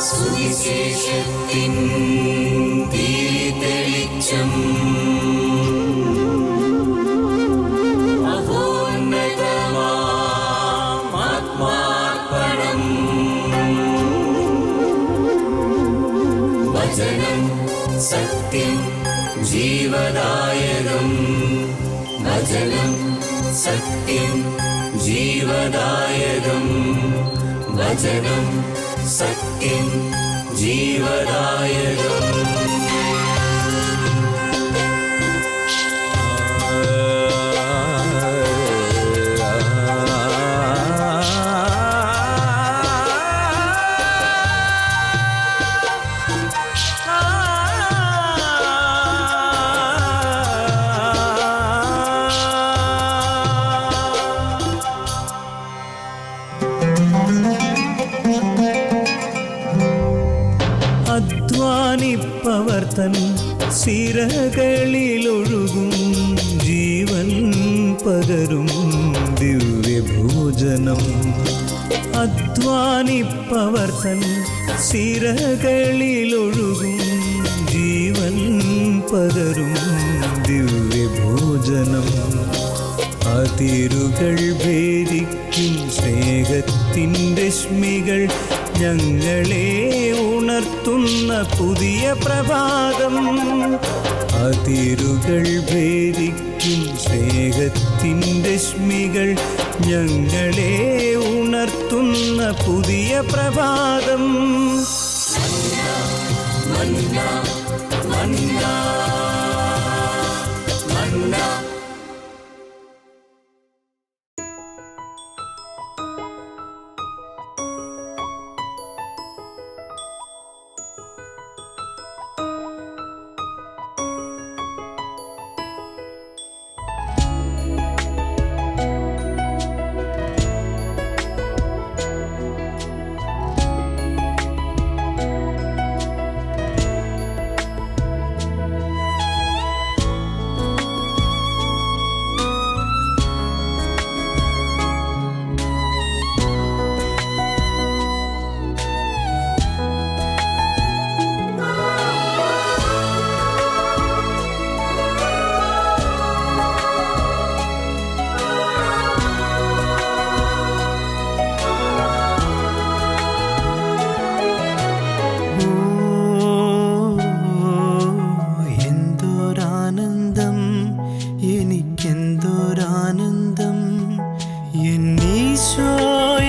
സുവിശേഷത്തിൻ തെളിച്ചം ആത്മാർപ്പണം വചനം സത്യം ജീവദായകം വചനം സത്യം ജീവദായകം വചനം സത്യം ജീവദായകം. അധ്വാനിപ്പവർ തൻ സിരകളിലൊഴുകും ജീവൻ പകരും ദിവ്യഭോജനം. അധ്വാനിപ്പവർ തൻ സിരകളിലൊഴുകും ജീവൻ പകരും ദിവ്യഭോജനം. അതിരുകൾ ഭേദിക്കും സ്നേഹത്തിൻ്റെ രശ്മികൾ ഞങ്ങളെ ഉണർത്തുന്ന പുതിയ പ്രഭാതം. അതിരുകൾ ഭേദിക്കും സ്നേഹത്തിൻ്റെ രശ്മികൾ ഞങ്ങളെ ഉണർത്തുന്ന പുതിയ പ്രഭാതം. മന്ന മന്ന മന്ന എനിക്കെന്തൊരാനന്ദം എന്നീശോ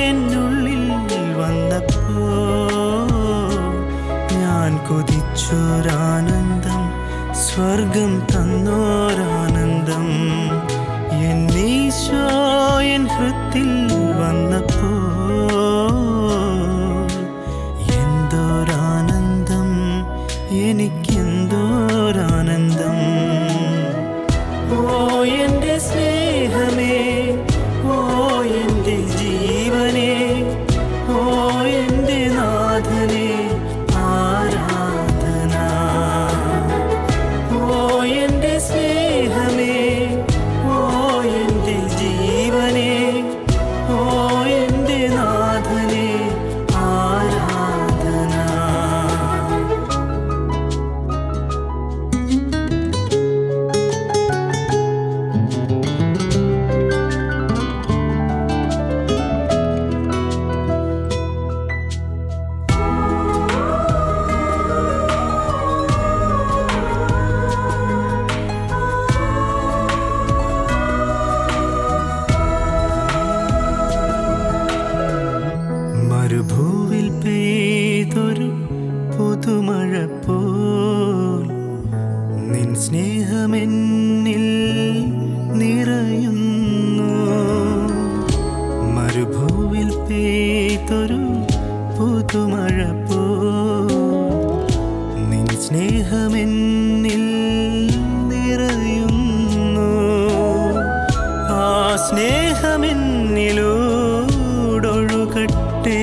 എന്നുള്ളിൽ വന്നപ്പോ ഞാൻ കൊതിച്ചൊരാനന്ദം സ്വർഗം തന്നോരാനന്ദം എന്നീശോ എൻ ഹൃത്തിൽ വന്നപ്പോ എന്തോരാനന്ദം എനിക്കെന്തോരാനന്ദം. ഓ എൻ്റെ സ്നേഹമേ, ഓ എൻ്റെ ജീവനേ, ഓ എൻ്റെ നാഥനേ ആരാധന. ഓ എൻ്റെ സ്നേഹമേ, ഓ എൻ്റെ ജീവനേ, ഓ എൻ്റെ നാഥനേ ആരാധന. മരുഭൂവിൽ പെയ്തൊരു പുതുമഴ പോൽ നിൻ സ്നേഹമെന്നിൽ നിറയുന്നു. മരുഭൂവിൽ പെയ്തൊരു പുതുമഴ പോൽ നിൻ സ്നേഹമെന്നിൽ നിറയുന്നു. ആ സ്നേഹമെന്നിലൂടൊഴുകട്ടെ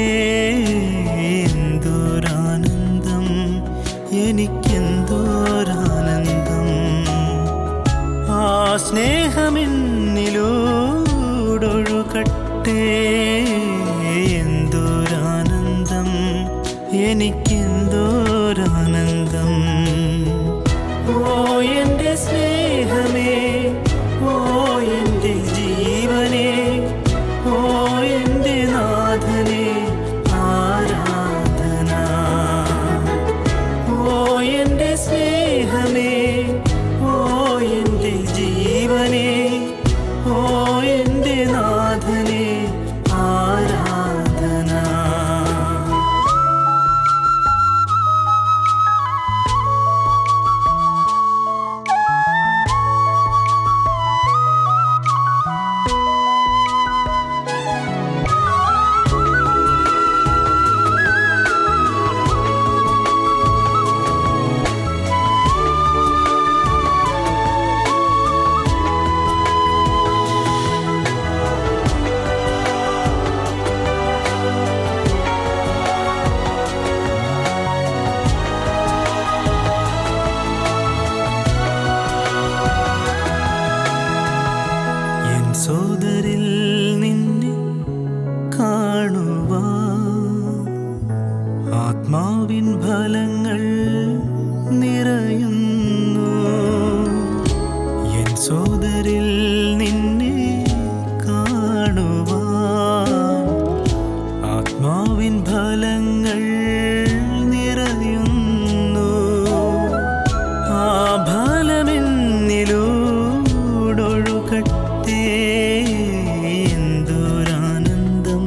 എന്തോരാനന്ദം എനിക്കെന്തോരാനന്ദം. ആ സ്നേഹ സ്നേഹമേ, ഓ എൻ്റെ ജീവനേ, ഓ എൻ്റെ നാഥനേ, ആരാധന. സോദരിൽ നിന്നെ കാണുവാൻ ആത്മാവിൻ ഫലങ്ങൾ നിറയുന്നു. എൻ സോദരിൽ നിന്നെ കാണുവാൻ ആത്മാവിൻ ഫലങ്ങൾ നിറയുന്നു. ആ ഫലമെന്നിലൂടൊഴുകട്ടെ, എന്തൊരാനന്ദം,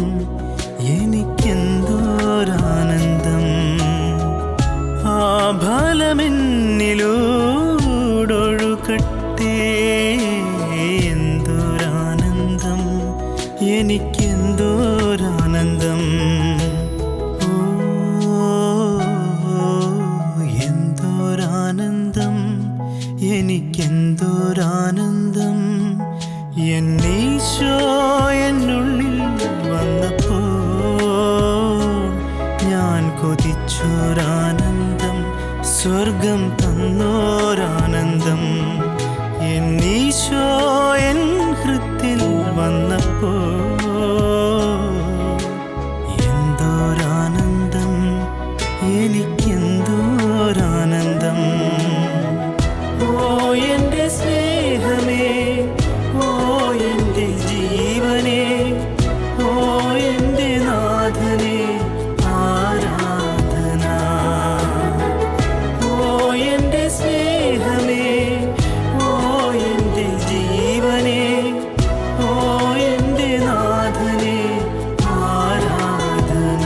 എനിക്കെന്തോരാനന്ദം. ആ ഫലമെന്നിലൂടൊഴുകട്ടെ, എന്തൊരാനന്ദം, എനിക്കെന്തോരാനന്ദം. ഓ എന്തൊരാനന്ദം, എനിക്കെന്തോരാനന്ദം. എന്നീശോ എന്നുള്ളിൽ വന്നപ്പോൾ ഞാൻ കൊതിച്ചോരാനന്ദം, സ്വർഗം തന്നോരാനന്ദം. എന്നീശോ എൻ ഹൃത്തിൽ വന്നപ്പോൾ എന്തോരാനന്ദം, എനിക്കെന്തോരാനന്ദം. ഓ എൻ്റെ സ്നേഹമേ, ഓ എൻ്റെ ജീവനേ, ഓ എൻ്റെ നാഥനേ, ആരാധന. ഓ എൻ്റെ സ്നേഹമേ, ഓ എൻ്റെ ജീവനേ, ഓ എൻ്റെ നാഥനേ, ആരാധന.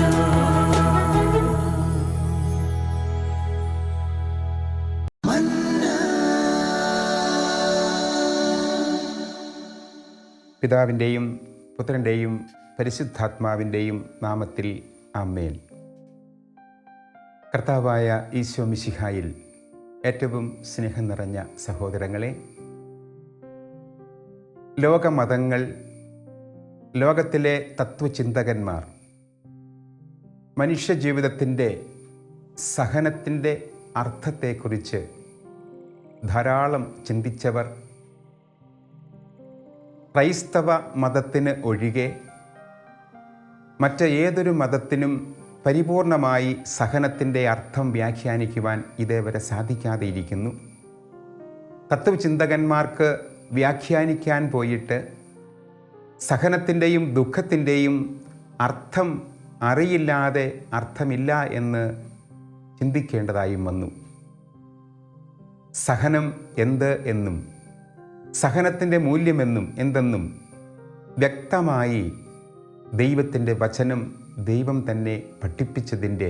പിതാവിൻ്റെയും പുത്രൻ്റെയും പരിശുദ്ധാത്മാവിൻ്റെയും നാമത്തിൽ ആമേൻ. കർത്താവായ ഈശോ മിശിഹായിൽ ഏറ്റവും സ്നേഹം നിറഞ്ഞ സഹോദരങ്ങളെ, ലോകമതങ്ങൾ, ലോകത്തിലെ തത്വചിന്തകന്മാർ മനുഷ്യജീവിതത്തിൻ്റെ സഹനത്തിൻ്റെ അർത്ഥത്തെക്കുറിച്ച് ധാരാളം ചിന്തിച്ചവർ ക്രൈസ്തവ മതത്തിന് ഒഴികെ മറ്റേതൊരു മതത്തിനും പരിപൂർണമായി സഹനത്തിൻ്റെ അർത്ഥം വ്യാഖ്യാനിക്കുവാൻ ഇതേവരെ സാധിക്കാതെയിരിക്കുന്നു. തത്വചിന്തകന്മാർക്ക് വ്യാഖ്യാനിക്കാൻ പോയിട്ട് സഹനത്തിൻ്റെയും ദുഃഖത്തിൻ്റെയും അർത്ഥം അറിയില്ലാതെ അർത്ഥമില്ല എന്ന് ചിന്തിക്കേണ്ടതായും വന്നു. സഹനം എന്ത് എന്നും സഹനത്തിൻ്റെ മൂല്യമെന്നും എന്തെന്നും വ്യക്തമായി ദൈവത്തിൻ്റെ വചനം ദൈവം തന്നെ പഠിപ്പിച്ചതിൻ്റെ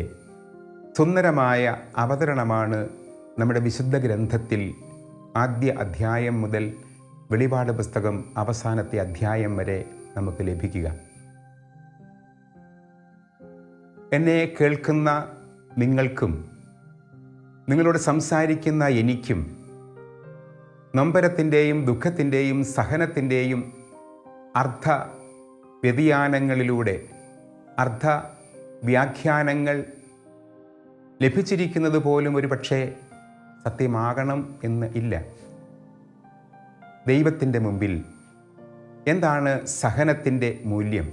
സുന്ദരമായ അവതരണമാണ് നമ്മുടെ വിശുദ്ധ ഗ്രന്ഥത്തിൽ ആദ്യ അധ്യായം മുതൽ വെളിപാട് പുസ്തകം അവസാനത്തെ അധ്യായം വരെ നമുക്ക് ലഭിക്കുക. എന്നെ കേൾക്കുന്ന നിങ്ങൾക്കും നിങ്ങളോട് സംസാരിക്കുന്ന എനിക്കും നൊമ്പരത്തിൻ്റെയും ദുഃഖത്തിൻ്റെയും സഹനത്തിൻ്റെയും അർത്ഥ വ്യതിയാനങ്ങളിലൂടെ അർത്ഥ വ്യാഖ്യാനങ്ങൾ ലഭിച്ചിരിക്കുന്നത് പോലും ഒരു പക്ഷേ സത്യമാകണം എന്ന് ഇല്ല. ദൈവത്തിൻ്റെ മുമ്പിൽ എന്താണ് സഹനത്തിൻ്റെ മൂല്യം?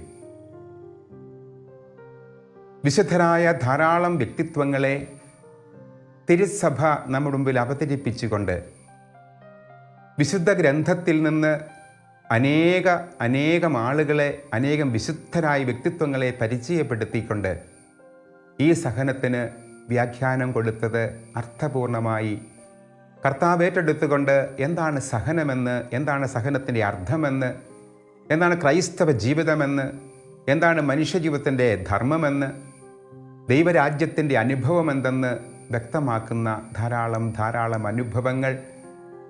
വിശുദ്ധരായ ധാരാളം വ്യക്തിത്വങ്ങളെ തിരുസഭ നമ്മുടെ മുമ്പിൽ അവതരിപ്പിച്ചുകൊണ്ട് വിശുദ്ധ ഗ്രന്ഥത്തിൽ നിന്ന് അനേകം ആളുകളെ, അനേകം വിശുദ്ധരായ വ്യക്തിത്വങ്ങളെ പരിചയപ്പെടുത്തിക്കൊണ്ട് ഈ സഹനത്തിന് വ്യാഖ്യാനം കൊടുത്തത് അർത്ഥപൂർണമായി കർത്താവ് ഏറ്റെടുത്തുകൊണ്ട് എന്താണ് സഹനമെന്ന്, എന്താണ് സഹനത്തിൻ്റെ അർത്ഥമെന്ന്, എന്താണ് ക്രൈസ്തവ ജീവിതമെന്ന്, എന്താണ് മനുഷ്യജീവിതത്തിൻ്റെ ധർമ്മമെന്ന്, ദൈവരാജ്യത്തിൻ്റെ അനുഭവം എന്തെന്ന് വ്യക്തമാക്കുന്ന ധാരാളം അനുഭവങ്ങൾ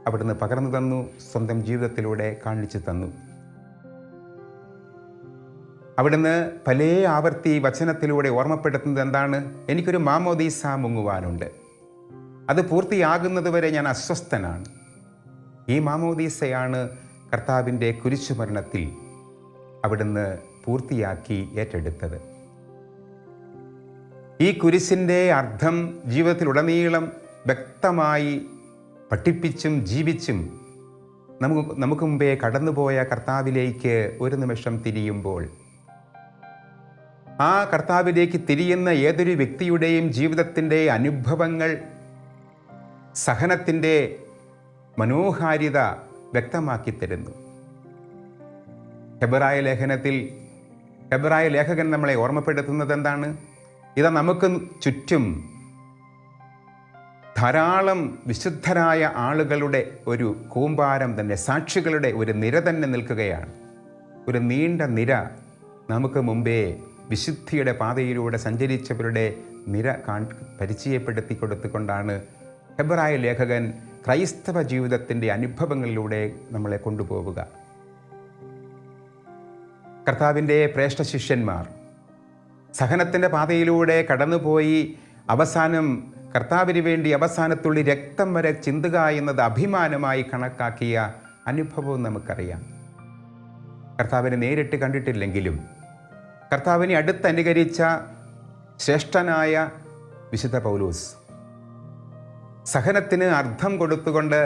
അവിടുന്ന് പകർന്നു തന്നു, സ്വന്തം ജീവിതത്തിലൂടെ കാണിച്ചു തന്നു. അവിടുന്ന് പല ആവർത്തി വചനത്തിലൂടെ ഓർമ്മപ്പെടുത്തുന്നത് എന്താണ്? എനിക്കൊരു മാമോദീസ മുങ്ങുവാനുണ്ട്, അത് പൂർത്തിയാകുന്നതുവരെ ഞാൻ അസ്വസ്ഥനാണ്. ഈ മാമോദീസയാണ് കർത്താവിൻ്റെ കുരിശുമരണത്തിൽ അവിടുന്ന് പൂർത്തിയാക്കി ഏറ്റെടുത്തത്. ഈ കുരിശിൻ്റെ അർത്ഥം ജീവിതത്തിലുടനീളം വ്യക്തമായി പഠിപ്പിച്ചും ജീവിച്ചും നമുക്ക് മുമ്പേ കടന്നുപോയ കർത്താവിലേക്ക് ഒരു നിമിഷം തിരിയുമ്പോൾ, ആ കർത്താവിലേക്ക് തിരിയുന്ന ഏതൊരു വ്യക്തിയുടെയും ജീവിതത്തിൻ്റെ അനുഭവങ്ങൾ സഹനത്തിൻ്റെ മനോഹാരിത വ്യക്തമാക്കി തരുന്നു. ഹെബ്രായ ലേഖകൻ നമ്മളെ ഓർമ്മപ്പെടുത്തുന്നത് എന്താണ്? ഇതാ നമുക്ക് ചുറ്റും ധാരാളം വിശുദ്ധരായ ആളുകളുടെ ഒരു കൂമ്പാരം തന്നെ, സാക്ഷികളുടെ ഒരു നിര തന്നെ നിൽക്കുകയാണ്. ഒരു നീണ്ട നിര നമുക്ക് മുമ്പേ വിശുദ്ധിയുടെ പാതയിലൂടെ സഞ്ചരിച്ചവരുടെ നിര പരിചയപ്പെടുത്തി കൊടുത്തുകൊണ്ടാണ് ഹെബ്രായ ലേഖകൻ ക്രൈസ്തവ ജീവിതത്തിൻ്റെ അനുഭവങ്ങളിലൂടെ നമ്മളെ കൊണ്ടുപോവുക. കർത്താവിൻ്റെ ശ്രേഷ്ഠ ശിഷ്യന്മാർ സഹനത്തിൻ്റെ പാതയിലൂടെ കടന്നുപോയി അവസാനം കർത്താവിന് വേണ്ടി അവസാനത്തുള്ളി രക്തം വരെ ചിന്തുക എന്നത് അഭിമാനമായി കണക്കാക്കിയ അനുഭവവും നമുക്കറിയാം. കർത്താവിനെ നേരിട്ട് കണ്ടിട്ടില്ലെങ്കിലും കർത്താവിനെ അടുത്തനുകരിച്ച ശ്രേഷ്ഠനായ വിശുദ്ധ പൗലോസ് സഹനത്തിന് അർത്ഥം കൊടുത്തുകൊണ്ട്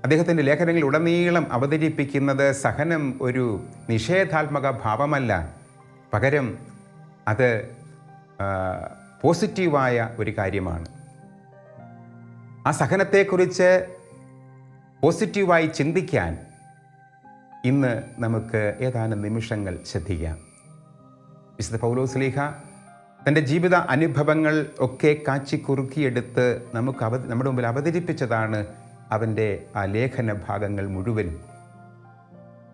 അദ്ദേഹത്തിൻ്റെ ലേഖനങ്ങളിൽ ഉടനീളം അവതരിപ്പിക്കുന്നത് സഹനം ഒരു നിഷേധാത്മക ഭാവമല്ല, പകരം അത് പോസിറ്റീവായ ഒരു കാര്യമാണ്. ആ സഹനത്തെക്കുറിച്ച് പോസിറ്റീവായി ചിന്തിക്കാൻ ഇന്ന് നമുക്ക് ഏതാനും നിമിഷങ്ങൾ ശ്രദ്ധിക്കാം. വിശുദ്ധ പൗലോസ്ലീഹ തൻ്റെ ജീവിത അനുഭവങ്ങൾ ഒക്കെ കാച്ചിക്കുറുക്കിയെടുത്ത് നമ്മുടെ മുമ്പിൽ അവതരിപ്പിച്ചതാണ് അവൻ്റെ ആ ലേഖന ഭാഗങ്ങൾ മുഴുവനും.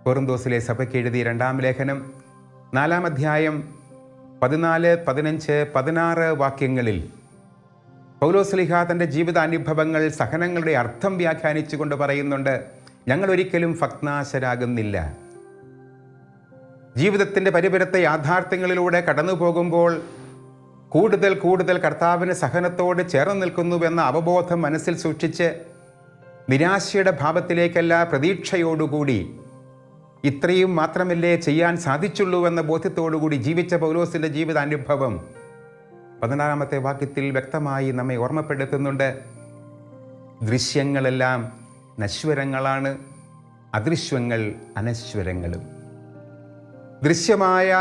കൊറിന്തോസിലെ സഭയ്ക്ക് എഴുതിയ 2-ാം ലേഖനം 4-ാം അധ്യായം 14, 15, 16 വാക്യങ്ങളിൽ പൗലോസ്ലീഹ തൻ്റെ ജീവിത അനുഭവങ്ങൾ സഹനങ്ങളുടെ അർത്ഥം വ്യാഖ്യാനിച്ചുകൊണ്ട് പറയുന്നുണ്ട്, ഞങ്ങൾ ഒരിക്കലും ഭഗ്നാശരാകുന്നില്ല. ജീവിതത്തിൻ്റെ പരിപരത്തെ യാഥാർത്ഥ്യങ്ങളിലൂടെ കടന്നു പോകുമ്പോൾ കൂടുതൽ കർത്താവിന് സഹനത്തോട് ചേർന്ന് നിൽക്കുന്നുവെന്ന അവബോധം മനസ്സിൽ സൂക്ഷിച്ച് നിരാശയുടെ ഭാവത്തിലേക്കല്ല, പ്രതീക്ഷയോടുകൂടി ഇത്രയും മാത്രമല്ലേ ചെയ്യാൻ സാധിച്ചുള്ളൂ എന്ന ബോധ്യത്തോടുകൂടി ജീവിച്ച പൗലോസിൻ്റെ ജീവിത അനുഭവം 16-ാമത്തെ വാക്യത്തിൽ വ്യക്തമായി നമ്മെ ഓർമ്മപ്പെടുത്തുന്നുണ്ട്. ദൃശ്യങ്ങളെല്ലാം നശ്വരങ്ങളാണ്, അദൃശ്യങ്ങൾ അനശ്വരങ്ങളും. ദൃശ്യമായ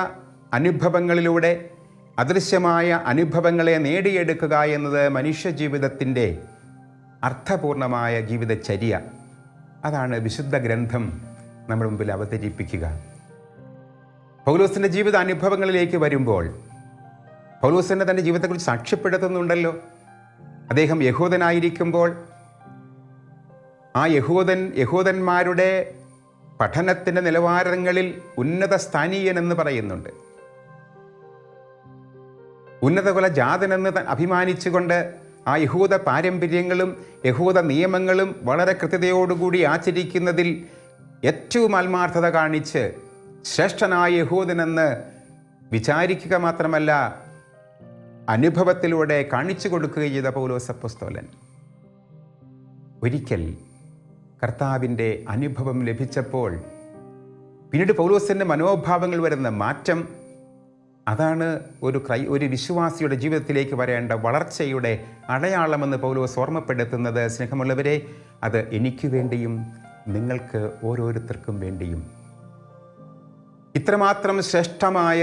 അനുഭവങ്ങളിലൂടെ അദൃശ്യമായ അനുഭവങ്ങളെ നേടിയെടുക്കുക എന്നത് മനുഷ്യജീവിതത്തിൻ്റെ അർത്ഥപൂർണമായ ജീവിതചര്യ. അതാണ് വിശുദ്ധ ഗ്രന്ഥം നമ്മുടെ മുമ്പിൽ അവതരിപ്പിക്കുക. പൗലോസിൻ്റെ ജീവിത അനുഭവങ്ങളിലേക്ക് വരുമ്പോൾ പൗലോസിനെ തൻ്റെ ജീവിതത്തെക്കുറിച്ച് സാക്ഷ്യപ്പെടുത്തുന്നുണ്ടല്ലോ. അദ്ദേഹം യഹൂദനായിരിക്കുമ്പോൾ ആ യഹൂദന്മാരുടെ പഠനത്തിൻ്റെ നിലവാരങ്ങളിൽ ഉന്നത സ്ഥാനീയൻ എന്ന് പറയുന്നുണ്ട്. ഉന്നതകുല ജാതനെന്ന് അഭിമാനിച്ചുകൊണ്ട് ആ യഹൂദ പാരമ്പര്യങ്ങളും യഹൂദ നിയമങ്ങളും വളരെ കൃത്യതയോടുകൂടി ആചരിക്കുന്നതിൽ ഏറ്റവും ആത്മാർത്ഥത കാണിച്ച് ശ്രേഷ്ഠനായ യഹൂദനെന്ന് വിചാരിക്കുക മാത്രമല്ല, അനുഭവത്തിലൂടെ കാണിച്ചു കൊടുക്കുകയും ചെയ്ത പൗലോസ് അപ്പോസ്തലൻ ഒരിക്കൽ കർത്താവിൻ്റെ അനുഭവം ലഭിച്ചപ്പോൾ പിന്നീട് പൗലോസിൻ്റെ മനോഭാവങ്ങൾ വരുന്ന മാറ്റം, അതാണ് ഒരു വിശ്വാസിയുടെ ജീവിതത്തിലേക്ക് വരേണ്ട വളർച്ചയുടെ അടയാളമെന്ന് പൗലോസ് ഓർമ്മപ്പെടുത്തുന്നത്. സ്നേഹമുള്ളവരെ, അത് എനിക്ക് വേണ്ടിയും നിങ്ങൾക്ക് ഓരോരുത്തർക്കും വേണ്ടിയും. ഇത്രമാത്രം ശ്രേഷ്ഠമായ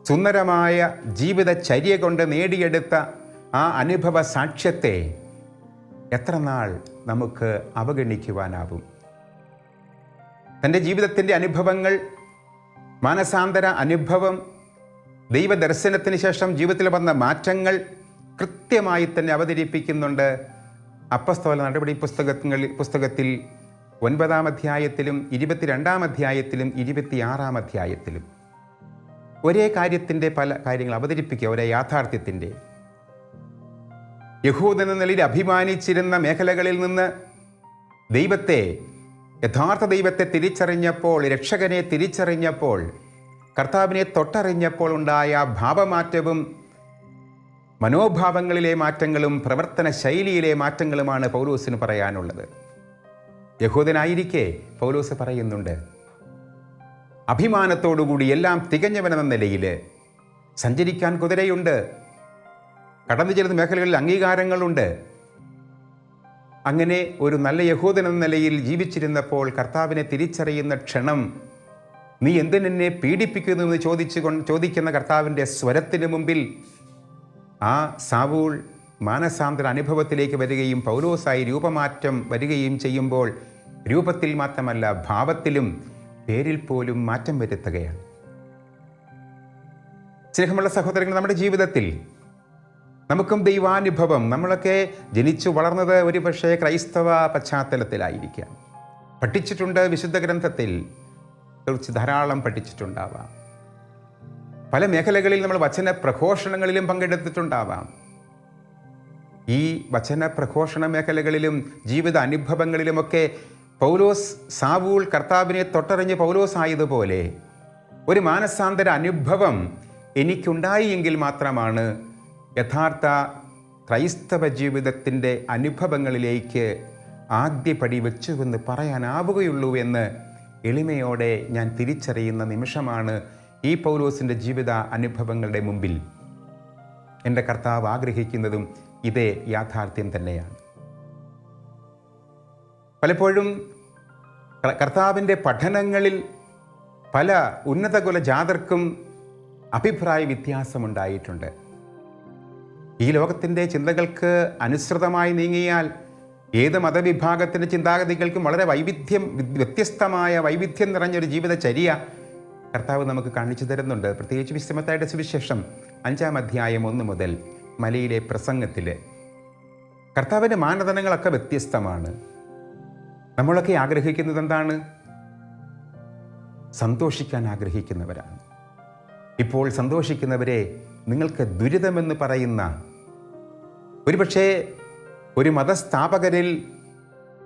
സുന്ദരമായ ജീവിതചര്യ കൊണ്ട് നേടിയെടുത്ത ആ അനുഭവ സാക്ഷ്യത്തെ എത്ര നാൾ നമുക്ക് അവഗണിക്കുവാനാവും? തൻ്റെ ജീവിതത്തിൻ്റെ അനുഭവങ്ങൾ, മാനസാന്തര അനുഭവം, ദൈവദർശനത്തിന് ശേഷം ജീവിതത്തിൽ വന്ന മാറ്റങ്ങൾ, കൃത്യമായി തന്നെ അവതരിപ്പിക്കുന്നുണ്ട് അപ്പസ്തോല നടപടി പുസ്തകത്തിൽ 9-ാം അധ്യായത്തിലും 22-ാം അധ്യായത്തിലും 26-ാം അധ്യായത്തിലും. ഒരേ കാര്യത്തിൻ്റെ പല കാര്യങ്ങൾ അവതരിപ്പിക്കുക, ഒരേ യാഥാർത്ഥ്യത്തിൻ്റെ. യഹൂദൻ എന്ന നിലയിൽ അഭിമാനിച്ചിരുന്ന മേഖലകളിൽ നിന്ന് യഥാർത്ഥ ദൈവത്തെ തിരിച്ചറിഞ്ഞപ്പോൾ, രക്ഷകനെ തിരിച്ചറിഞ്ഞപ്പോൾ, കർത്താവിനെ തൊട്ടറിഞ്ഞപ്പോൾ ഉണ്ടായ ഭാവമാറ്റവും മനോഭാവങ്ങളിലെ മാറ്റങ്ങളും പ്രവർത്തന ശൈലിയിലെ മാറ്റങ്ങളുമാണ് പൗലോസിന് പറയാനുള്ളത്. യഹൂദനായിരിക്കെ പൗലോസ് പറയുന്നുണ്ട്, അഭിമാനത്തോടുകൂടി എല്ലാം തികഞ്ഞവനെന്ന നിലയിൽ സഞ്ചരിക്കാൻ കുതിരയുണ്ട്, കടന്നു ചെല്ലുന്ന മേഖലകളിൽ അംഗീകാരങ്ങളുണ്ട്. അങ്ങനെ ഒരു നല്ല യഹൂദൻ എന്ന നിലയിൽ ജീവിച്ചിരുന്നപ്പോൾ കർത്താവിനെ തിരിച്ചറിയുന്ന ക്ഷണം, നീ എന്തിനെന്നെ പീഡിപ്പിക്കുന്നു എന്ന് ചോദിക്കുന്ന കർത്താവിൻ്റെ സ്വരത്തിന് മുമ്പിൽ ആ സാവൂൾ മാനസാന്തര അനുഭവത്തിലേക്ക് വരികയും പൗലോസായി രൂപമാറ്റം വരികയും ചെയ്യുമ്പോൾ രൂപത്തിൽ മാത്രമല്ല ഭാവത്തിലും പേരിൽ പോലും മാറ്റം വരുത്തുകയാണ്. സ്നേഹമുള്ള സഹോദരങ്ങൾ, നമ്മുടെ ജീവിതത്തിൽ നമുക്കും ദൈവാനുഭവം, നമ്മളൊക്കെ ജനിച്ചു വളർന്നത് ഒരുപക്ഷെ ക്രൈസ്തവ പശ്ചാത്തലത്തിലായിരിക്കാം. പഠിച്ചിട്ടുണ്ട്, വിശുദ്ധ ഗ്രന്ഥത്തിൽ കുറിച്ച് ധാരാളം പഠിച്ചിട്ടുണ്ടാവാം. പല മേഖലകളിൽ നമ്മൾ വചന പ്രഘോഷണങ്ങളിലും പങ്കെടുത്തിട്ടുണ്ടാവാം. ഈ വചന പ്രഘോഷണ മേഖലകളിലും ജീവിത അനുഭവങ്ങളിലുമൊക്കെ പൗലോസ് സാവൂൾ കർത്താവിനെ തൊട്ടറിഞ്ഞ് പൗലോസ് ആയതുപോലെ ഒരു മാനസാന്തര അനുഭവം എനിക്കുണ്ടായി എങ്കിൽ മാത്രമാണ് യഥാർത്ഥ ക്രൈസ്തവ ജീവിതത്തിൻ്റെ അനുഭവങ്ങളിലേക്ക് ആദ്യപടി വെച്ചുവെന്ന് പറയാനാവുകയുള്ളൂ എന്ന് എളിമയോടെ ഞാൻ തിരിച്ചറിയുന്ന നിമിഷമാണ് ഈ പൗലോസിൻ്റെ ജീവിത അനുഭവങ്ങളുടെ മുമ്പിൽ. എൻ്റെ കർത്താവ് ആഗ്രഹിക്കുന്നതും ഇതേ യാഥാർത്ഥ്യം തന്നെയാണ്. പലപ്പോഴും കർത്താവിൻ്റെ പഠനങ്ങളിൽ പല ഉന്നതകുല ജാതർക്കും അഭിപ്രായ വ്യത്യാസമുണ്ടായിട്ടുണ്ട്. ഈ ലോകത്തിൻ്റെ ചിന്തകൾക്ക് അനുസൃതമായി നീങ്ങിയാൽ ഏത് മതവിഭാഗത്തിൻ്റെ ചിന്താഗതികൾക്കും വളരെ വ്യത്യസ്തമായ വൈവിധ്യം നിറഞ്ഞൊരു ജീവിതചര്യ കർത്താവ് നമുക്ക് കാണിച്ചു തരുന്നുണ്ട്. പ്രത്യേകിച്ച് വിശ്രമത്തായുടെ സുവിശേഷം 5-ാം അധ്യായം 1 മുതൽ മലയിലെ പ്രസംഗത്തിൽ കർത്താവിൻ്റെ മാനദണ്ഡങ്ങളൊക്കെ വ്യത്യസ്തമാണ്. നമ്മളൊക്കെ ആഗ്രഹിക്കുന്നത് എന്താണ്? സന്തോഷിക്കാൻ ആഗ്രഹിക്കുന്നവരാണ്. ഇപ്പോൾ സന്തോഷിക്കുന്നവരെ നിങ്ങൾക്ക് ദുരിതമെന്ന് പറയുന്ന, ഒരുപക്ഷേ ഒരു മതസ്ഥാപകരിൽ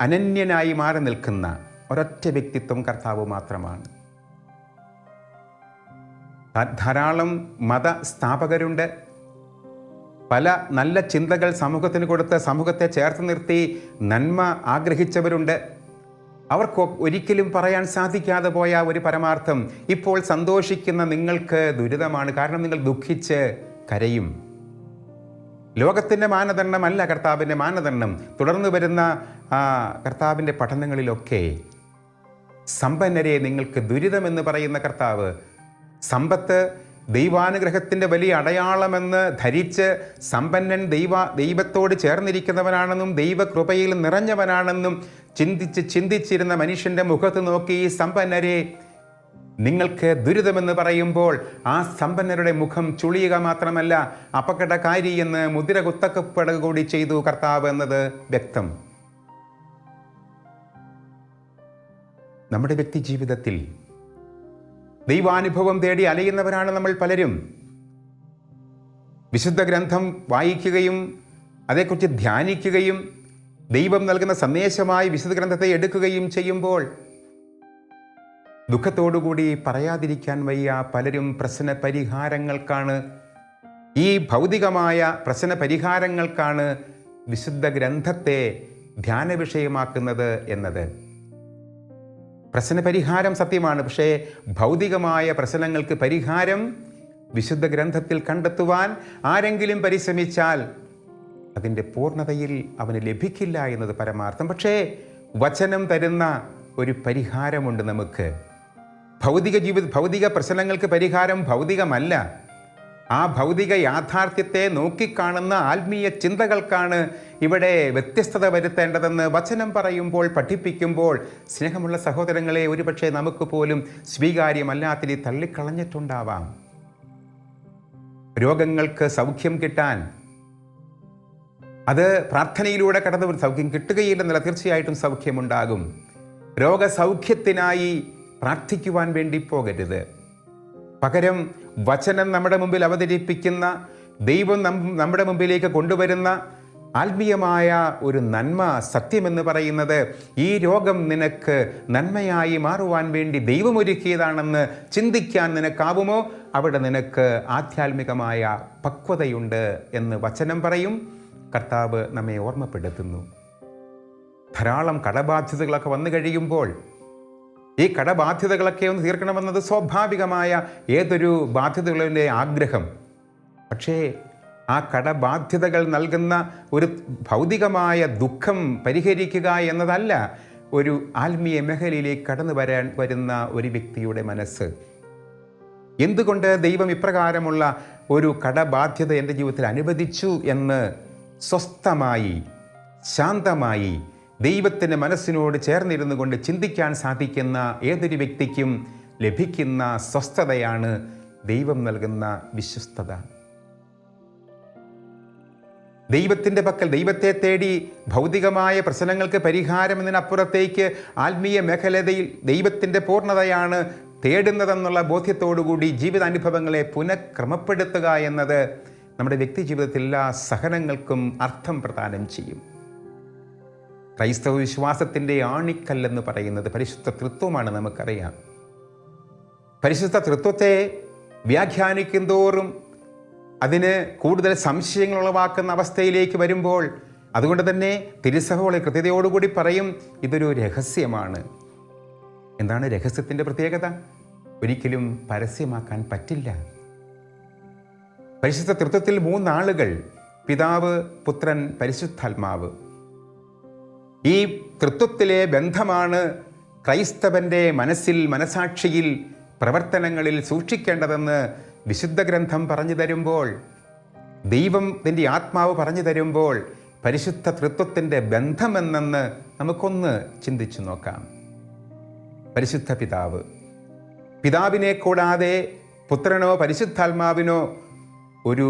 അനന്യനായി മാറി നിൽക്കുന്ന ഒരൊറ്റ വ്യക്തിത്വം കർത്താവ് മാത്രമാണ്. ധാരാളം മതസ്ഥാപകരുണ്ട്. പല നല്ല ചിന്തകൾ സമൂഹത്തിന് കൊടുത്ത് സമൂഹത്തെ ചേർത്ത് നിർത്തി നന്മ ആഗ്രഹിച്ചവരുണ്ട്. അവർക്ക് ഒരിക്കലും പറയാൻ സാധിക്കാതെ പോയ ഒരു പരമാർത്ഥം, ഇപ്പോൾ സന്തോഷിക്കുന്ന നിങ്ങൾക്ക് ദുരിതമാണ്, കാരണം നിങ്ങൾ ദുഃഖിച്ച് കരയും. ലോകത്തിൻ്റെ മാനദണ്ഡമല്ല കർത്താവിൻ്റെ മാനദണ്ഡം. തുടർന്ന് വരുന്ന കർത്താവിൻ്റെ പഠനങ്ങളിലൊക്കെ സമ്പന്നരെ നിങ്ങൾക്ക് ദുരിതമെന്ന് പറയുന്ന കർത്താവ്, സമ്പത്ത് ദൈവാനുഗ്രഹത്തിൻ്റെ വലിയ അടയാളമെന്ന് ധരിച്ച് സമ്പന്നൻ ദൈവത്തോട് ചേർന്നിരിക്കുന്നവനാണെന്നും ദൈവകൃപയിൽ നിറഞ്ഞവനാണെന്നും ചിന്തിച്ചിരുന്ന മനുഷ്യൻ്റെ മുഖത്ത് നോക്കി ഈ സമ്പന്നരെ നിങ്ങൾക്ക് ദുരിതമെന്ന് പറയുമ്പോൾ ആ സമ്പന്നരുടെ മുഖം ചുളിയുക മാത്രമല്ല, അപകടകാരി എന്ന് മുദ്ര കുത്തക്കപ്പെടുക കൂടി ചെയ്തു കർത്താവ് എന്നത് വ്യക്തം. നമ്മുടെ വ്യക്തി ജീവിതത്തിൽ ദൈവാനുഭവം തേടി അലയുന്നവരാണ് നമ്മൾ പലരും. വിശുദ്ധ ഗ്രന്ഥം വായിക്കുകയും അതേക്കുറിച്ച് ധ്യാനിക്കുകയും ദൈവം നൽകുന്ന സന്ദേശമായി വിശുദ്ധ ഗ്രന്ഥത്തെ എടുക്കുകയും ചെയ്യുമ്പോൾ ദുഃഖത്തോടുകൂടി പറയാതിരിക്കാൻ വയ്യ, പലരും പ്രശ്ന പരിഹാരങ്ങൾക്കാണ്, ഈ ഭൗതികമായ പ്രശ്ന പരിഹാരങ്ങൾക്കാണ് വിശുദ്ധ ഗ്രന്ഥത്തെ ധ്യാന വിഷയമാക്കുന്നത് എന്നത്. പ്രശ്നപരിഹാരം സത്യമാണ്, പക്ഷേ ഭൗതികമായ പ്രശ്നങ്ങൾക്ക് പരിഹാരം വിശുദ്ധ ഗ്രന്ഥത്തിൽ കണ്ടെത്തുവാൻ ആരെങ്കിലും പരിശ്രമിച്ചാൽ അതിൻ്റെ പൂർണ്ണതയിൽ അവന് ലഭിക്കില്ല എന്നത് പരമാർത്ഥം. പക്ഷേ വചനം തരുന്ന ഒരു പരിഹാരമുണ്ട് നമുക്ക്. ഭൗതിക പ്രശ്നങ്ങൾക്ക് പരിഹാരം ഭൗതികമല്ല. ആ ഭൗതിക യാഥാർത്ഥ്യത്തെ നോക്കിക്കാണുന്ന ആത്മീയ ചിന്തകൾക്കാണ് ഇവിടെ വ്യത്യസ്തത വരുത്തേണ്ടതെന്ന് വചനം പറയുമ്പോൾ, പഠിപ്പിക്കുമ്പോൾ, സ്നേഹമുള്ള സഹോദരങ്ങളെ, ഒരുപക്ഷെ നമുക്ക് പോലും സ്വീകാര്യമല്ലാത്തിരി തള്ളിക്കളഞ്ഞിട്ടുണ്ടാവാം. രോഗങ്ങൾക്ക് സൗഖ്യം കിട്ടാൻ അത് പ്രാർത്ഥനയിലൂടെ കടന്നു സൗഖ്യം കിട്ടുകയില്ലെന്നല്ല, തീർച്ചയായിട്ടും സൗഖ്യമുണ്ടാകും. രോഗസൗഖ്യത്തിനായി പ്രാർത്ഥിക്കുവാൻ വേണ്ടി പോകരുത്. പകരം വചനം നമ്മുടെ മുമ്പിൽ അവതരിപ്പിക്കുന്ന, ദൈവം നമ്മുടെ മുമ്പിലേക്ക് കൊണ്ടുവരുന്ന ആത്മീയമായ ഒരു നന്മ, സത്യമെന്ന് പറയുന്നത് ഈ രോഗം നിനക്ക് നന്മയായി മാറുവാൻ വേണ്ടി ദൈവമൊരുക്കിയതാണെന്ന് ചിന്തിക്കാൻ നിനക്കാവുമോ? അവിടെ നിനക്ക് ആധ്യാത്മികമായ പക്വതയുണ്ട് എന്ന് വചനം പറയും. കർത്താവ് നമ്മെ ഓർമ്മപ്പെടുത്തുന്നു. ധാരാളം കടബാധ്യതകളൊക്കെ വന്നു കഴിയുമ്പോൾ ഈ കടബാധ്യതകളൊക്കെ ഒന്ന് തീർക്കണമെന്നത് സ്വാഭാവികമായ ഏതൊരു ബാധ്യതകളുടെ ആഗ്രഹം. പക്ഷേ ആ കടബാധ്യതകൾ നൽകുന്ന ഒരു ഭൗതികമായ ദുഃഖം പരിഹരിക്കുക എന്നതല്ല ഒരു ആത്മീയ മേഖലയിലേക്ക് കടന്നു വരുന്ന ഒരു വ്യക്തിയുടെ മനസ്സ്. എന്തുകൊണ്ട് ദൈവം ഇപ്രകാരമുള്ള ഒരു കടബാധ്യത എൻ്റെ ജീവിതത്തിൽ അനുവദിച്ചു എന്ന് സ്വസ്ഥമായി, ശാന്തമായി ദൈവത്തിൻ്റെ മനസ്സിനോട് ചേർന്നിരുന്നു കൊണ്ട് ചിന്തിക്കാൻ സാധിക്കുന്ന ഏതൊരു വ്യക്തിക്കും ലഭിക്കുന്ന സ്വസ്ഥതയാണ് ദൈവം നൽകുന്ന വിശ്വസ്തത. ദൈവത്തിൻ്റെ പക്കൽ, ദൈവത്തെ തേടി ഭൗതികമായ പ്രശ്നങ്ങൾക്ക് പരിഹാരം എന്നതിനപ്പുറത്തേക്ക് ആത്മീയ മേഖലയിൽ ദൈവത്തിൻ്റെ പൂർണ്ണതയാണ് തേടുന്നതെന്നുള്ള ബോധ്യത്തോടുകൂടി ജീവിതാനുഭവങ്ങളെ പുനഃക്രമപ്പെടുത്തുക എന്നത് നമ്മുടെ വ്യക്തി ജീവിതത്തിൽ എല്ലാ സഹനങ്ങൾക്കും അർത്ഥം പ്രദാനം ചെയ്യും. ക്രൈസ്തവ വിശ്വാസത്തിൻ്റെ ആണിക്കല്ലെന്ന് പറയുന്നത് പരിശുദ്ധ തൃത്വമാണ്. നമുക്കറിയാം, പരിശുദ്ധ തൃത്വത്തെ വ്യാഖ്യാനിക്കും തോറും അതിന് കൂടുതൽ സംശയങ്ങൾ ഉളവാക്കുന്ന അവസ്ഥയിലേക്ക് വരുമ്പോൾ, അതുകൊണ്ട് തന്നെ തിരുസഭകളെ കൃത്യതയോടുകൂടി പറയും, ഇതൊരു രഹസ്യമാണ്. എന്താണ് രഹസ്യത്തിൻ്റെ പ്രത്യേകത? ഒരിക്കലും പരസ്യമാക്കാൻ പറ്റില്ല. പരിശുദ്ധ തൃത്വത്തിൽ 3 ആളുകൾ, പിതാവ്, പുത്രൻ, പരിശുദ്ധാത്മാവ്. ഈ തൃത്വത്തിലെ ബന്ധമാണ് ക്രൈസ്തവൻ്റെ മനസ്സിൽ, മനസാക്ഷിയിൽ, പ്രവർത്തനങ്ങളിൽ സൂക്ഷിക്കേണ്ടതെന്ന് വിശുദ്ധ ഗ്രന്ഥം പറഞ്ഞു തരുമ്പോൾ, ദൈവത്തിൻ്റെ ആത്മാവ് പറഞ്ഞു തരുമ്പോൾ, പരിശുദ്ധ തൃത്വത്തിൻ്റെ ബന്ധമെന്നെന്ന് നമുക്കൊന്ന് ചിന്തിച്ചു നോക്കാം. പരിശുദ്ധ പിതാവ്, പിതാവിനെ കൂടാതെ പുത്രനോ പരിശുദ്ധാത്മാവിനോ ഒരു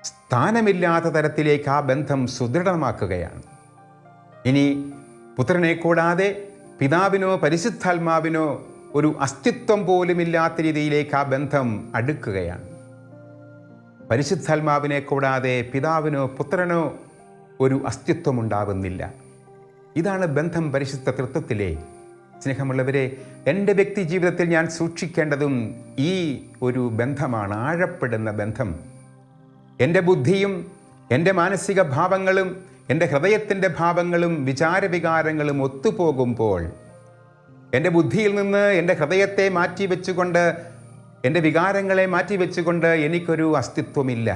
സ്ഥാനമില്ലാത്ത തരത്തിലേക്ക് ആ ബന്ധം സുദൃഢമാക്കുകയാണ്. ഇനി പുത്രനെ കൂടാതെ പിതാവിനോ പരിശുദ്ധാത്മാവിനോ ഒരു അസ്തിത്വം പോലുമില്ലാത്ത രീതിയിലേക്ക് ആ ബന്ധം അടുക്കുകയാണ്. പരിശുദ്ധാത്മാവിനെ കൂടാതെ പിതാവിനോ പുത്രനോ ഒരു അസ്തിത്വം ഉണ്ടാകുന്നില്ല. ഇതാണ് ബന്ധം പരിശുദ്ധ തൃത്വത്തിലെ. സ്നേഹമുള്ളവരെ, എൻ്റെ വ്യക്തി ജീവിതത്തിൽ ഞാൻ സൂക്ഷിക്കേണ്ടതും ഈ ഒരു ബന്ധമാണ്, ആഴപ്പെടുന്ന ബന്ധം. എൻ്റെ ബുദ്ധിയും എൻ്റെ മാനസിക ഭാവങ്ങളും എൻ്റെ ഹൃദയത്തിൻ്റെ ഭാവങ്ങളും വിചാരവികാരങ്ങളും ഒത്തുപോകുമ്പോൾ, എൻ്റെ ബുദ്ധിയിൽ നിന്ന് എൻ്റെ ഹൃദയത്തെ മാറ്റിവെച്ചുകൊണ്ട്, എൻ്റെ വികാരങ്ങളെ മാറ്റിവെച്ചുകൊണ്ട് എനിക്കൊരു അസ്തിത്വമില്ല.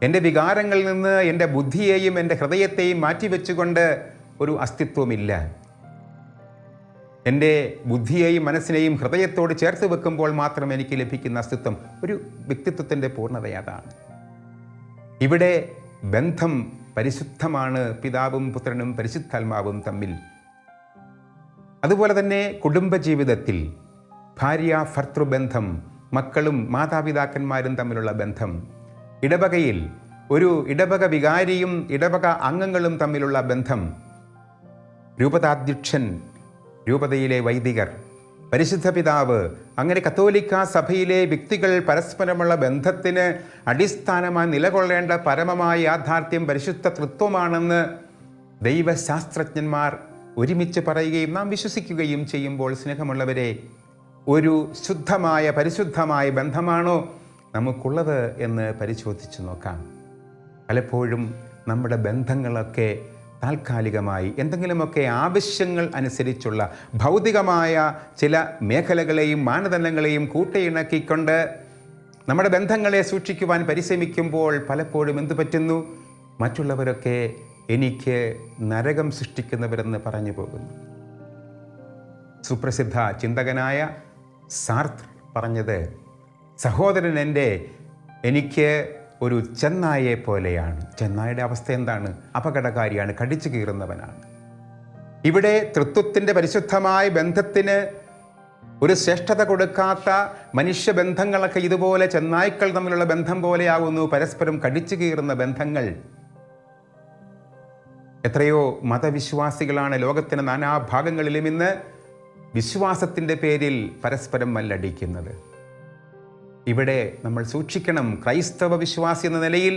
എൻ്റെ വികാരങ്ങളിൽ നിന്ന് എൻ്റെ ബുദ്ധിയെയും എൻ്റെ ഹൃദയത്തെയും മാറ്റിവെച്ചുകൊണ്ട് ഒരു അസ്തിത്വമില്ല. എൻ്റെ ബുദ്ധിയെയും മനസ്സിനെയും ഹൃദയത്തോട് ചേർത്ത് വെക്കുമ്പോൾ മാത്രം എനിക്ക് ലഭിക്കുന്ന അസ്തിത്വം, ഒരു വ്യക്തിത്വത്തിൻ്റെ പൂർണ്ണത അതാണ്. ഇവിടെ ബന്ധം പരിശുദ്ധമാണ്, പിതാവും പുത്രനും പരിശുദ്ധാത്മാവും തമ്മിൽ. അതുപോലെ തന്നെ കുടുംബജീവിതത്തിൽ ഭാര്യ ഭർത്തൃബന്ധം, മക്കളും മാതാപിതാക്കന്മാരും തമ്മിലുള്ള ബന്ധം, ഇടവകയിൽ ഒരു ഇടവക വികാരിയും ഇടവക അംഗങ്ങളും തമ്മിലുള്ള ബന്ധം, രൂപതാധ്യക്ഷൻ, രൂപതയിലെ വൈദികർ, പരിശുദ്ധ പിതാവ്, അങ്ങനെ കത്തോലിക്ക സഭയിലെ വ്യക്തികൾ പരസ്പരമുള്ള ബന്ധത്തിന് അടിസ്ഥാനമായി നിലകൊള്ളേണ്ട പരമമായ യാഥാർത്ഥ്യം പരിശുദ്ധ തൃത്വമാണെന്ന് ദൈവശാസ്ത്രജ്ഞന്മാർ ഒരുമിച്ച് പറയുകയും നാം വിശ്വസിക്കുകയും ചെയ്യുമ്പോൾ, സ്നേഹമുള്ളവരെ, ഒരു ശുദ്ധമായ പരിശുദ്ധമായ ബന്ധമാണോ നമുക്കുള്ളത് എന്ന് പരിശോധിച്ച് നോക്കാം. പലപ്പോഴും നമ്മുടെ ബന്ധങ്ങളൊക്കെ താൽക്കാലികമായി എന്തെങ്കിലുമൊക്കെ ആവശ്യങ്ങൾ അനുസരിച്ചുള്ള ഭൗതികമായ ചില മേഖലകളെയും മാനദണ്ഡങ്ങളെയും കൂട്ടിയിണക്കിക്കൊണ്ട് നമ്മുടെ ബന്ധങ്ങളെ സൂക്ഷിക്കുവാൻ പരിശ്രമിക്കുമ്പോൾ പലപ്പോഴും എന്തു പറ്റുന്നു? മറ്റുള്ളവരൊക്കെ എനിക്ക് നരകം സൃഷ്ടിക്കുന്നവരെന്ന് പറഞ്ഞു പോകുന്നു. സുപ്രസിദ്ധ ചിന്തകനായ സാർത്ര പറഞ്ഞത്, സഹോദരൻ എനിക്ക് ഒരു ചെന്നായെ പോലെയാണ്. ചെന്നായുടെ അവസ്ഥ എന്താണ്? അപകടകാരിയാണ്, കടിച്ചു കീറുന്നവനാണ്. ഇവിടെ തൃത്വത്തിൻ്റെ പരിശുദ്ധമായ ബന്ധത്തിന് ഒരു ശ്രേഷ്ഠത കൊടുക്കാത്ത മനുഷ്യബന്ധങ്ങളൊക്കെ ഇതുപോലെ ചെന്നായ്ക്കൾ തമ്മിലുള്ള ബന്ധം പോലെയാകുന്നു. പരസ്പരം കടിച്ചു കീറുന്ന ബന്ധങ്ങൾ. എത്രയോ മതവിശ്വാസികളാണ് ലോകത്തിന് നാനാഭാഗങ്ങളിലും ഇന്ന് വിശ്വാസത്തിൻ്റെ പേരിൽ പരസ്പരം മല്ലടിക്കുന്നത്. ഇവിടെ നമ്മൾ സൂക്ഷിക്കണം. ക്രൈസ്തവ വിശ്വാസി എന്ന നിലയിൽ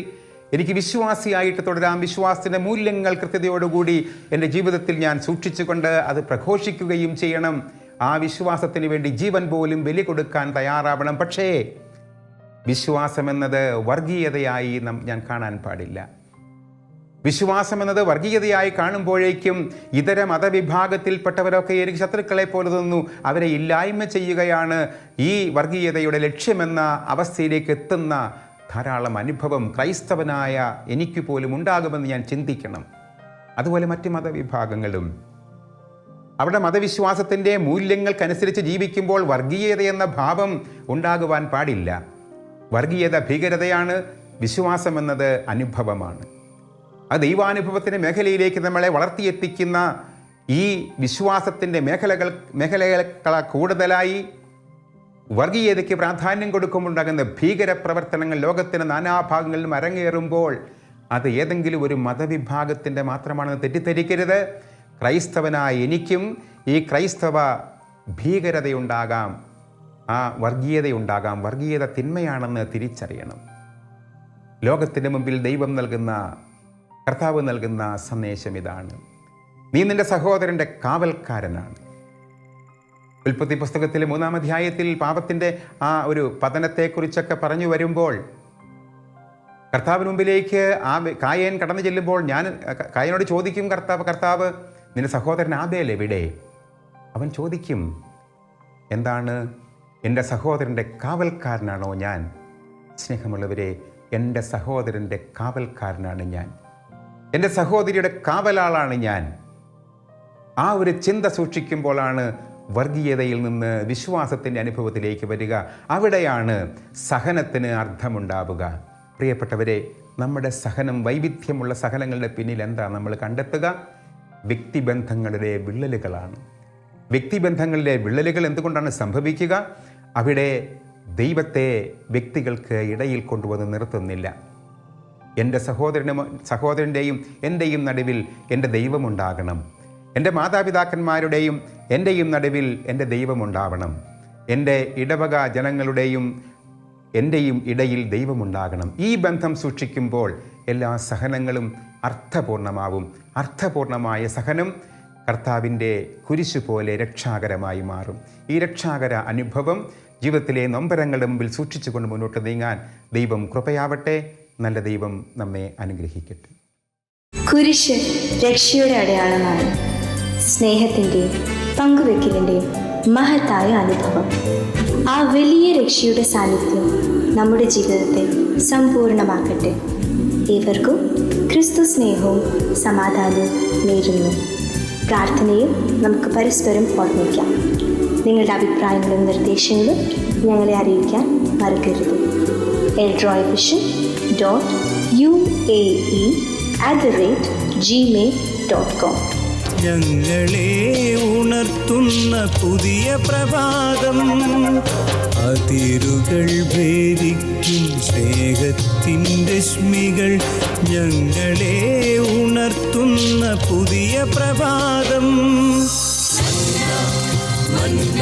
എനിക്ക് വിശ്വാസിയായിട്ട് തുടരാം. വിശ്വാസത്തിൻ്റെ മൂല്യങ്ങൾ കൃത്യതയോടുകൂടി എൻ്റെ ജീവിതത്തിൽ ഞാൻ സൂക്ഷിച്ചുകൊണ്ട് അത് പ്രഘോഷിക്കുകയും ചെയ്യണം. ആ വിശ്വാസത്തിന് വേണ്ടി ജീവൻ പോലും ബലി കൊടുക്കാൻ തയ്യാറാവണം. പക്ഷേ വിശ്വാസമെന്നത് വർഗീയതയായി ഞാൻ കാണാൻ പാടില്ല. വിശ്വാസമെന്നത് വർഗീയതയായി കാണുമ്പോഴേക്കും ഇതര മതവിഭാഗത്തിൽപ്പെട്ടവരൊക്കെ എനിക്ക് ശത്രുക്കളെ പോലെ തോന്നുന്നു, അവരെ ഇല്ലായ്മ ചെയ്യുകയാണ് ഈ വർഗീയതയുടെ ലക്ഷ്യമെന്ന അവസ്ഥയിലേക്ക് എത്തുന്ന ധാരാളം അനുഭവം ക്രൈസ്തവനായ എനിക്ക് പോലും ഉണ്ടാകുമെന്ന് ഞാൻ ചിന്തിക്കണം. അതുപോലെ മറ്റ് മതവിഭാഗങ്ങളും അവരുടെ മതവിശ്വാസത്തിൻ്റെ മൂല്യങ്ങൾക്കനുസരിച്ച് ജീവിക്കുമ്പോൾ വർഗീയത എന്ന ഭാവം ഉണ്ടാകുവാൻ പാടില്ല. വർഗീയത ഭീകരതയാണ്, വിശ്വാസം എന്നത് അനുഭവമാണ്. ആ ദൈവാനുഭവത്തിൻ്റെ മേഖലയിലേക്ക് നമ്മളെ വളർത്തിയെത്തിക്കുന്ന ഈ വിശ്വാസത്തിൻ്റെ മേഖലകൾ കൂടുതലായി വർഗീയതയ്ക്ക് പ്രാധാന്യം കൊടുക്കുമ്പോണ്ടാകുന്ന ഭീകര പ്രവർത്തനങ്ങൾ ലോകത്തിന് നാനാഭാഗങ്ങളിലും അരങ്ങേറുമ്പോൾ അത് ഏതെങ്കിലും ഒരു മതവിഭാഗത്തിൻ്റെ മാത്രമാണെന്ന് തെറ്റിദ്ധരിക്കരുത്. ക്രൈസ്തവനായ എനിക്കും ഈ ക്രൈസ്തവ ഭീകരതയുണ്ടാകാം, ആ വർഗീയതയുണ്ടാകാം. വർഗീയത തിന്മയാണെന്ന് തിരിച്ചറിയണം. ലോകത്തിൻ്റെ മുമ്പിൽ ദൈവം നൽകുന്ന, കർത്താവ് നൽകുന്ന സന്ദേശം ഇതാണ്: നീ നിൻ്റെ സഹോദരൻ്റെ കാവൽക്കാരനാണ്. ഉൽപ്പത്തി പുസ്തകത്തിലെ 3-ാം അധ്യായത്തിൽ പാപത്തിൻ്റെ ആ ഒരു പതനത്തെക്കുറിച്ചൊക്കെ പറഞ്ഞു വരുമ്പോൾ കർത്താവിന് മുമ്പിലേക്ക് കായേൻ കടന്നു ചെല്ലുമ്പോൾ കായനോട് ചോദിക്കും കർത്താവ് നിന്റെ സഹോദരൻ ആബേൽ എവിടെ? അവൻ ചോദിക്കും, എന്താണ്, എൻ്റെ സഹോദരൻ്റെ കാവൽക്കാരനാണോ ഞാൻ? സ്നേഹമുള്ളവരെ, എൻ്റെ സഹോദരൻ്റെ കാവൽക്കാരനാണ് ഞാൻ, എൻ്റെ സഹോദരിയുടെ കാവലാളാണ് ഞാൻ. ആ ഒരു ചിന്ത സൂക്ഷിക്കുമ്പോഴാണ് വർഗീയതയിൽ നിന്ന് വിശ്വാസത്തിൻ്റെ അനുഭവത്തിലേക്ക് വരിക. അവിടെയാണ് സഹനത്തിന് അർത്ഥമുണ്ടാവുക. പ്രിയപ്പെട്ടവരെ, നമ്മുടെ സഹനം, വൈവിധ്യമുള്ള സഹനങ്ങളുടെ പിന്നിൽ എന്താ നമ്മൾ കണ്ടെത്തുക? വ്യക്തിബന്ധങ്ങളുടെ വിള്ളലുകളാണ്. വ്യക്തിബന്ധങ്ങളിലെ വിള്ളലുകൾ എന്തുകൊണ്ടാണ് സംഭവിക്കുക? അവിടെ ദൈവത്തെ വ്യക്തികൾക്ക് ഇടയിൽ കൊണ്ടുവന്ന് നിർത്തുന്നില്ല. എൻ്റെ സഹോദരൻ്റെയും എൻ്റെയും നടുവിൽ എൻ്റെ ദൈവമുണ്ടാകണം. എൻ്റെ മാതാപിതാക്കന്മാരുടെയും എൻ്റെയും നടുവിൽ എൻ്റെ ദൈവമുണ്ടാവണം. എൻ്റെ ഇടവക ജനങ്ങളുടെയും എൻ്റെയും ഇടയിൽ ദൈവമുണ്ടാകണം. ഈ ബന്ധം സൂക്ഷിക്കുമ്പോൾ എല്ലാ സഹനങ്ങളും അർത്ഥപൂർണമാവും. അർത്ഥപൂർണമായ സഹനം കർത്താവിൻ്റെ കുരിശു പോലെ രക്ഷാകരമായി മാറും. ഈ രക്ഷാകര അനുഭവം ജീവിതത്തിലെ നൊമ്പരങ്ങളുടെ മുമ്പിൽ സൂക്ഷിച്ചുകൊണ്ട് മുന്നോട്ട് നീങ്ങാൻ ദൈവം കൃപയാവട്ടെ. നല്ല ദൈവം നമ്മെ അനുഗ്രഹിക്കട്ടെ. കുരിശ് രക്ഷയുടെ അടയാളമാണ്. സ്നേഹത്തിൻ്റെയും പങ്കുവെക്കലിൻ്റെയും മഹത്തായ അനുഭവം. ആ വലിയ രക്ഷയുടെ സാന്നിധ്യം നമ്മുടെ ജീവിതത്തെ സമ്പൂർണ്ണമാക്കട്ടെ. ഏവർക്കും ക്രിസ്തു സ്നേഹവും സമാധാനവും നേരുന്നു. പ്രാർത്ഥനയിൽ നമുക്ക് പരസ്പരം ഓർമ്മിക്കാം. നിങ്ങളുടെ അഭിപ്രായങ്ങളും നിർദ്ദേശങ്ങളും ഞങ്ങളെ അറിയിക്കാൻ മറക്കരുത്. eldroyvision.uae@gmail.com. ഞങ്ങളെ ഉണർത്തുന്ന പുതിയ പ്രഭാതം, അതിരുകൾ ഭേദിക്കും സ്നേഹത്തിൻ്റെ രശ്മികൾ. ഞങ്ങളെ ഉണർത്തുന്ന പുതിയ പ്രഭാതം. മന്ന